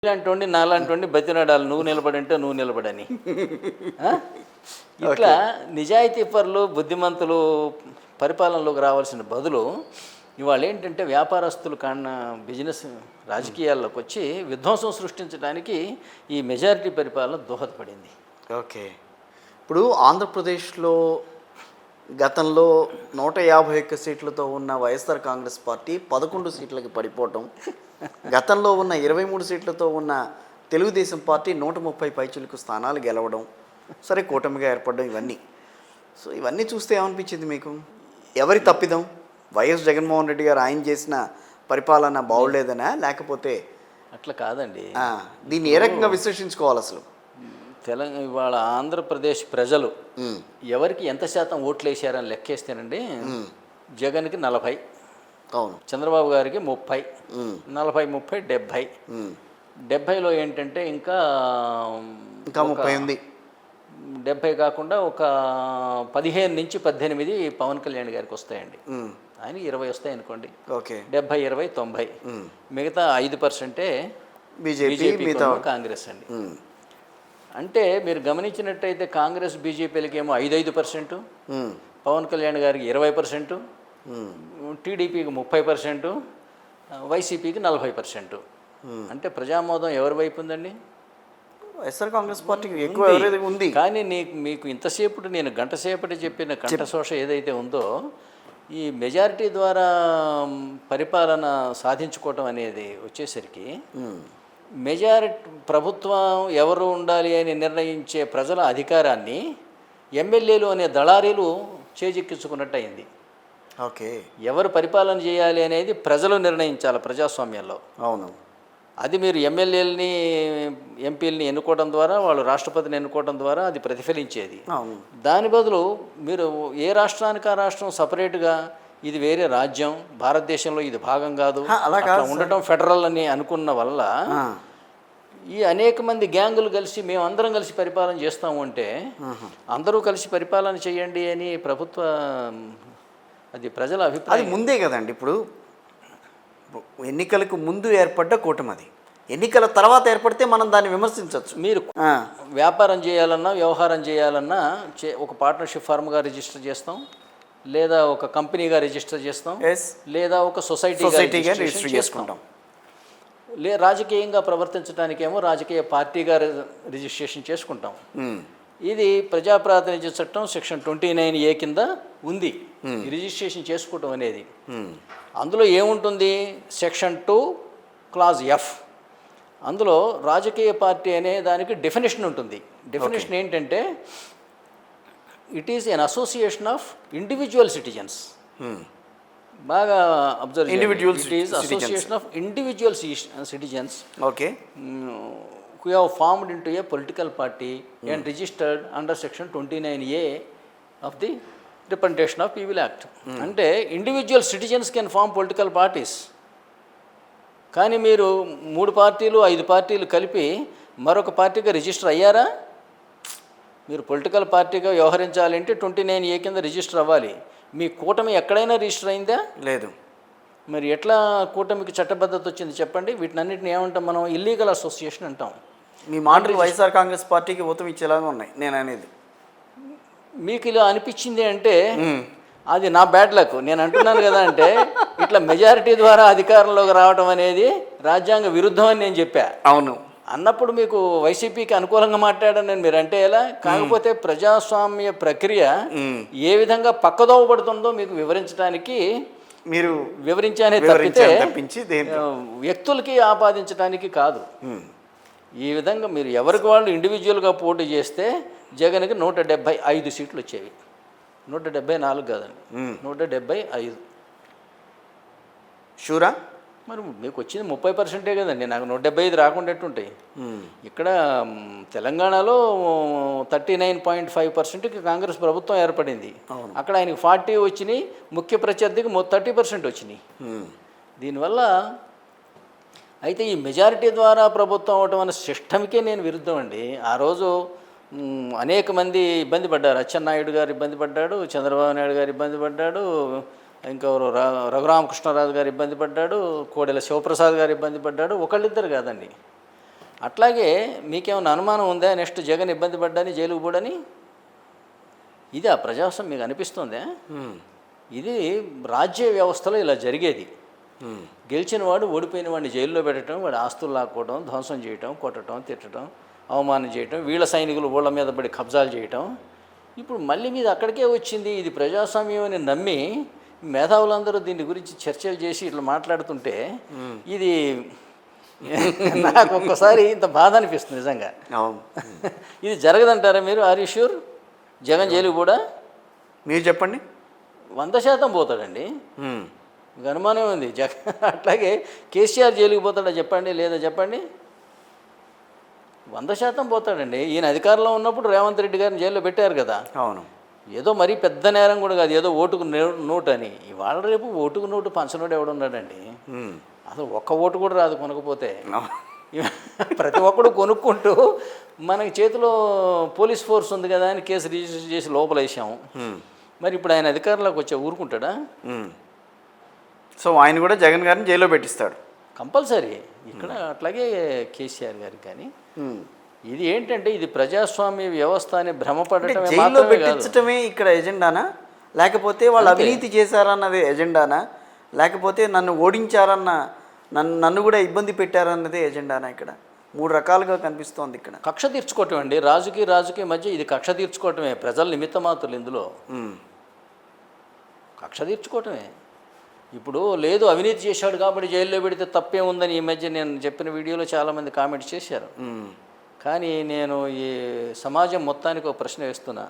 ఇలాంటి నాలాంటి బతినాడాలి, నువ్వు నిలబడంటే నువ్వు నిలబడని. ఆ? ఇట్లా నిజాయితీ పరులు బుద్ధిమంతులు పరిపాలనలోకి రావాల్సిన బదులు ఇవాళ ఏంటంటే వ్యాపారస్తులు కాన్న బిజినెస్ రాజకీయాల్లోకి వచ్చి విధ్వంసం సృష్టించడానికి ఈ మెజారిటీ పరిపాలన దోహదపడింది. ఓకే, ఇప్పుడు ఆంధ్రప్రదేశ్లో గతంలో 151 సీట్లతో ఉన్న వైఎస్ఆర్ కాంగ్రెస్ పార్టీ 11 సీట్లకి పడిపోవటం, గతంలో ఉన్న 23 సీట్లతో ఉన్న తెలుగుదేశం పార్టీ 130 పైచులకు స్థానాలు గెలవడం, సరే కూటమిగా ఏర్పడడం, ఇవన్నీ చూస్తే ఏమనిపించింది మీకు? ఎవరి తప్పిదం? వైఎస్ జగన్మోహన్ రెడ్డి గారు ఆయన చేసిన పరిపాలన బాగులేదనా, లేకపోతే అట్లా కాదండి. దీన్ని ఏ రకంగా విశ్లేషించుకోవాలి అసలు? ఇవాళ ఆంధ్రప్రదేశ్ ప్రజలు ఎవరికి ఎంత శాతం ఓట్లు వేసారని లెక్కేస్తేనండి, జగన్కి 40, అవును, చంద్రబాబు గారికి 30, 40, 30, 70. 70లో ఏంటంటే ఇంకా 30 ఉంది. 70 కాకుండా ఒక 15 నుంచి 18 పవన్ కళ్యాణ్ గారికి వస్తాయండి. ఆయన 20 వస్తాయి అనుకోండి. ఓకే, 70, 20, 90. మిగతా 5% బీజేపీ, కాంగ్రెస్ అండి. అంటే మీరు గమనించినట్టయితే కాంగ్రెస్ బీజేపీలకి ఏమో 5%, పవన్ కళ్యాణ్ గారికి 20%, టీడీపీకి 30%, వైసీపీకి 40%. అంటే ప్రజామోదం ఎవరి వైపు ఉందండి? వైఎస్ఆర్ కాంగ్రెస్ పార్టీకి ఎక్కువ ఉంది. కానీ మీకు ఇంతసేపు నేను గంట సేపటి చెప్పిన కంఠశోష ఏదైతే ఉందో, ఈ మెజారిటీ ద్వారా పరిపాలన సాధించుకోవటం అనేది వచ్చేసరికి మెజారిటీ ప్రభుత్వం ఎవరు ఉండాలి అని నిర్ణయించే ప్రజల అధికారాన్ని ఎమ్మెల్యేలు అనే దళారీలు చేజిక్కించుకున్నట్టు అయింది. ఓకే, ఎవరు పరిపాలన చేయాలి అనేది ప్రజలు నిర్ణయించాలి ప్రజాస్వామ్యంలో. అవును, అది మీరు ఎమ్మెల్యేలని ఎంపీలని ఎన్నుకోవడం ద్వారా, వాళ్ళు రాష్ట్రపతిని ఎన్నుకోవడం ద్వారా అది ప్రతిఫలించేది. అవును. దాని బదులు మీరు ఏ రాష్ట్రానికి ఆ రాష్ట్రం సపరేట్గా ఇది వేరే రాజ్యం, భారతదేశంలో ఇది భాగం కాదు, అలా ఉండటం ఫెడరల్ అని అనుకున్న వల్ల ఈ అనేక మంది గ్యాంగులు కలిసి మేము అందరం కలిసి పరిపాలన చేస్తాము అంటే, అందరూ కలిసి పరిపాలన చేయండి అని ప్రభుత్వ అది ప్రజల అభిప్రాయం. అది ముందే కదండి. ఇప్పుడు ఎన్నికలకు ముందు ఏర్పడ్డ కూటమి, అది ఎన్నికల తర్వాత ఏర్పడితే మనం దాన్ని విమర్శించవచ్చు. మీరు వ్యాపారం చేయాలన్నా వ్యవహారం చేయాలన్నా ఒక పార్ట్నర్షిప్ ఫర్మ్గా రిజిస్టర్ చేస్తాం, లేదా ఒక కంపెనీగా రిజిస్టర్ చేస్తాం, లేదా ఒక సొసైటీగా రిజిస్టర్ చేసుకుంటాం. రాజకీయంగా ప్రవర్తించడానికేమో రాజకీయ పార్టీగా రిజిస్ట్రేషన్ చేసుకుంటాం. ఇది ప్రజాప్రాతినిధ్య చట్టం సెక్షన్ 29A కింద ఉంది ఈ రిజిస్ట్రేషన్ చేసుకోవటం అనేది. అందులో ఏముంటుంది? Section 2 clause F. అందులో రాజకీయ పార్టీ అనే దానికి డెఫినేషన్ ఉంటుంది. డెఫినేషన్ ఏంటంటే, it is an association of individual citizens. బాగా అబ్జర్వ్ చేయండి. It is association of individual citizens, okay, who have formed into a political party and registered under section 29A of the Representation of People Act. అంటే individual citizens can form political parties. కానీ మీరు 3 పార్టీలు 5 పార్టీలు కలిపి మరొక పార్టీగా register అయ్యారా? మీరు పొలిటికల్ పార్టీగా వ్యవహరించాలంటే 29A కింద రిజిస్టర్ అవ్వాలి. మీ కూటమి ఎక్కడైనా రిజిస్టర్ అయిందా? లేదు. మరి ఎట్లా కూటమికి చట్టబద్ధత వచ్చింది చెప్పండి? వీటినన్నింటిని ఏమంటాం మనం? ఇల్లీగల్ అసోసియేషన్ అంటాం. మీ మాటలు వైఎస్ఆర్ కాంగ్రెస్ పార్టీకి ఊతం ఇచ్చేలాగా ఉన్నాయి. నేను అనేది మీకు ఇలా అనిపించింది అంటే అది నా బ్యాడ్ లక్. నేను అంటున్నాను కదా, అంటే ఇట్లా మెజారిటీ ద్వారా అధికారంలోకి రావడం అనేది రాజ్యాంగ విరుద్ధం అని నేను చెప్పా. అవును అన్నప్పుడు మీకు వైసీపీకి అనుకూలంగా మాట్లాడాను మీరు అంటే ఎలా? కాకపోతే ప్రజాస్వామ్య ప్రక్రియ ఏ విధంగా పక్కదోవబడుతుందో మీకు వివరించడానికి మీరు వివరించానే తప్పించి వ్యక్తులకి ఆపాదించడానికి కాదు. ఈ విధంగా మీరు ఎవరికి వాళ్ళు ఇండివిజువల్గా పోటీ చేస్తే జగన్కి 175 సీట్లు వచ్చేవి. 174 కాదండి, 175. షూరా? మరి మీకు వచ్చింది 30% కదండి. నాకు 175 రాకుండా ఎట్టుంటాయి? ఇక్కడ తెలంగాణలో 39.5%కి కాంగ్రెస్ ప్రభుత్వం ఏర్పడింది. అక్కడ ఆయనకి 40 వచ్చినాయి, ముఖ్య ప్రత్యర్థికి 30% వచ్చినాయి. దీనివల్ల అయితే ఈ మెజారిటీ ద్వారా ప్రభుత్వం అవటం అనే సిస్టమ్కే నేను విరుద్ధం అండి. ఆ రోజు అనేక మంది ఇబ్బంది పడ్డారు. అచ్చెన్నాయుడు గారు ఇబ్బంది పడ్డాడు, చంద్రబాబు నాయుడు గారు ఇబ్బంది పడ్డాడు, ఇంకెవరు రఘురామకృష్ణరాజు గారు ఇబ్బంది పడ్డాడు, కోడెల శివప్రసాద్ గారు ఇబ్బంది పడ్డాడు. ఒకళ్ళిద్దరు కాదండి, అట్లాగే మీకేమైనా అనుమానం ఉందా నెక్స్ట్ జగన్ ఇబ్బంది పడ్డాని జైలుకు పోడని? ఇది ఆ ప్రజాస్వామ్యం మీకు అనిపిస్తుందా? ఇది రాజ్య వ్యవస్థలో ఇలా జరిగేది. గెలిచిన వాడు ఓడిపోయిన వాడిని జైల్లో పెట్టడం, వాడి ఆస్తులు లాక్కోవడం, ధ్వంసం చేయటం, కొట్టడం, తిట్టడం, అవమానం చేయటం, వీళ్ళ సైనికులు ఊళ్ళ మీద పడి కబ్జాలు చేయటం. ఇప్పుడు మళ్ళీ మీద అక్కడికే వచ్చింది. ఇది ప్రజాస్వామ్యం అని నమ్మి మేధావులందరూ దీని గురించి చర్చలు చేసి ఇట్లా మాట్లాడుతుంటే ఇది నాకు ఒక్కసారి ఇంత బాధ అనిపిస్తుంది నిజంగా. ఇది జరగదంటారా మీరు? Are you sure? జగన్ జైలుకు కూడా మీరు చెప్పండి. 100% పోతాడండి. మీకు అనుమానం ఉంది జగన్. అట్లాగే కేసీఆర్ జైలుకి పోతాడా చెప్పండి, లేదా చెప్పండి? 100% పోతాడండి. ఈయన అధికారంలో ఉన్నప్పుడు రేవంత్ రెడ్డి గారిని జైల్లో పెట్టారు కదా. అవును. ఏదో మరీ పెద్ద నేరం కూడా కాదు, ఏదో ఓటుకు నోటు అని. ఇవాళ రేపు ఓటుకు నోటు పంచనోడు ఎవడున్నాడండి? అసలు ఒక్క ఓటు కూడా రాదు కొనకపోతే. ప్రతి ఒక్కడు కొనుక్కుంటూ మనకి చేతిలో పోలీస్ ఫోర్స్ ఉంది కదా అని కేసు రిజిస్టర్ చేసి లోపల వేసాము. మరి ఇప్పుడు ఆయన అధికారంలోకి వచ్చే ఊరుకుంటాడా? సో ఆయన కూడా జగన్ గారిని జైల్లో పెట్టిస్తాడు కంపల్సరీ. ఇక్కడ అట్లాగే కేసీఆర్ గారికి. కానీ ఇది ఏంటంటే ఇది ప్రజాస్వామ్య వ్యవస్థ అని భ్రమపడటమే జైల్లో పెట్టించటమే ఇక్కడ ఎజెండానా, లేకపోతే వాళ్ళు అవినీతి చేశారన్నది ఎజెండానా, లేకపోతే నన్ను ఓడించారన్న నన్ను కూడా ఇబ్బంది పెట్టారన్నదే ఎజెండానా? ఇక్కడ 3 రకాలుగా కనిపిస్తోంది. ఇక్కడ కక్ష తీర్చుకోవటం అండి. రాజుకి మధ్య ఇది కక్ష తీర్చుకోవటమే. ప్రజల నిమిత్త మాత్రులు ఇందులో కక్ష తీర్చుకోవటమే. ఇప్పుడు లేదు అవినీతి చేశాడు కాబట్టి జైల్లో పెడితే తప్పే ఉందని ఈ మధ్య నేను చెప్పిన వీడియోలో చాలామంది కామెంట్స్ చేశారు. కానీ నేను ఈ సమాజం మొత్తానికి ఒక ప్రశ్న వేస్తున్నా.